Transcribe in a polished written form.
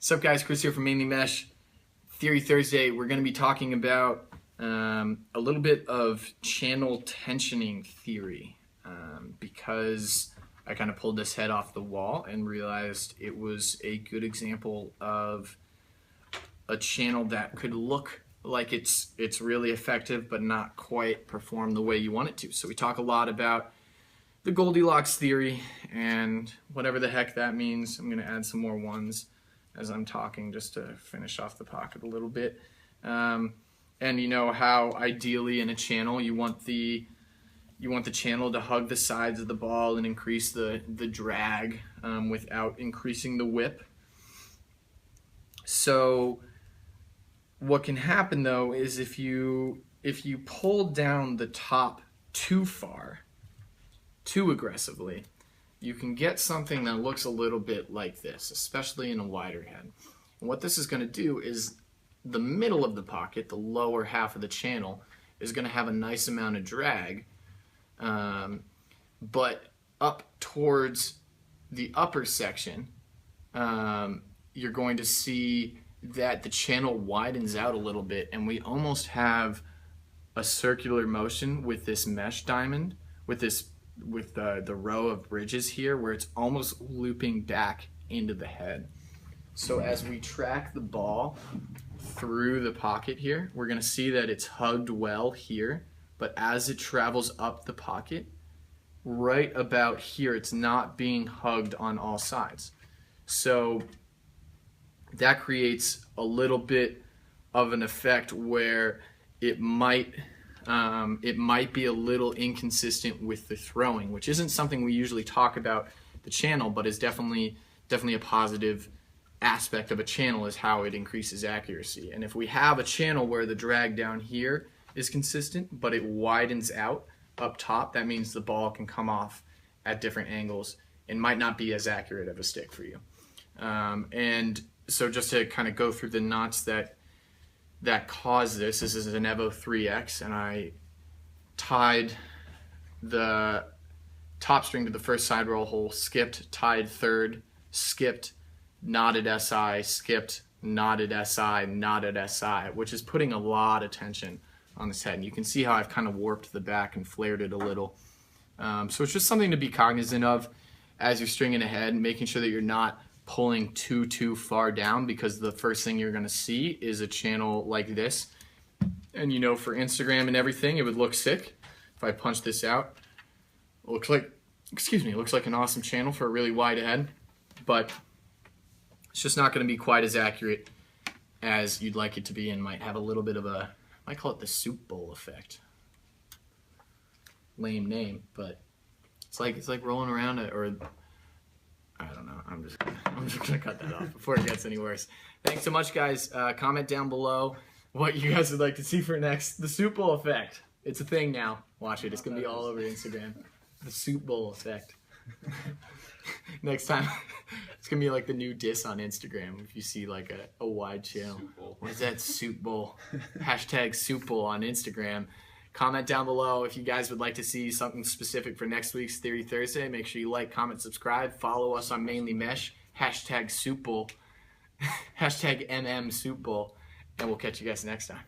What's up, guys? Chris here from Mainly Mesh. Theory Thursday, we're going to be talking about a little bit of channel tensioning theory because I kind of pulled this head off the wall and realized it was a good example of a channel that could look like it's really effective but not quite perform the way you want it to. So we talk a lot about the Goldilocks theory and whatever the heck that means. I'm going to add some more ones as I'm talking just to finish off the pocket a little bit. And you know how ideally in a channel you want the channel to hug the sides of the ball and increase the drag without increasing the whip. So what can happen though is if you pull down the top too far, too aggressively, you can get something that looks a little bit like this, especially in a wider head. And what this is going to do is the middle of the pocket, the lower half of the channel, is going to have a nice amount of drag, but up towards the upper section, you're going to see that the channel widens out a little bit, and we almost have a circular motion with this mesh diamond, with the row of bridges here, where it's almost looping back into the head. So as we track the ball through the pocket here, we're going to see that it's hugged well here, but as it travels up the pocket, right about here, it's not being hugged on all sides. So that creates a little bit of an effect where it might be a little inconsistent with the throwing, which isn't something we usually talk about the channel, but is definitely a positive aspect of a channel, is how it increases accuracy. And if we have a channel where the drag down here is consistent, but it widens out up top, that means the ball can come off at different angles and might not be as accurate of a stick for you. And so just to kind of go through the knots that cause this is an Evo 3X, and I tied the top string to the first side roll hole, skipped, tied third, skipped, knotted SI, skipped, knotted SI, knotted SI, which is putting a lot of tension on this head. And you can see how I've kind of warped the back and flared it a little. So it's just something to be cognizant of as you're stringing ahead, making sure that you're not pulling too far down, because the first thing you're going to see is a channel like this. And you know, for Instagram and everything, it would look sick if I punch this out. It looks like an awesome channel for a really wide head, but it's just not going to be quite as accurate as you'd like it to be, and might have a little bit of a, I might call it the soup bowl effect. Lame name, but it's like rolling around it, or I don't know. I'm just gonna cut that off before it gets any worse. Thanks so much, guys. Comment down below what you guys would like to see for next. The soup bowl effect. It's a thing now. Watch it. It's gonna be all over Instagram. The soup bowl effect. Next time, it's gonna be like the new diss on Instagram. If you see like a wide channel, what is that soup bowl? Hashtag soup bowl on Instagram. Comment down below if you guys would like to see something specific for next week's Theory Thursday. Make sure you like, comment, subscribe. Follow us on Mainly Mesh. Hashtag soup bowl. Hashtag MM soup bowl. And we'll catch you guys next time.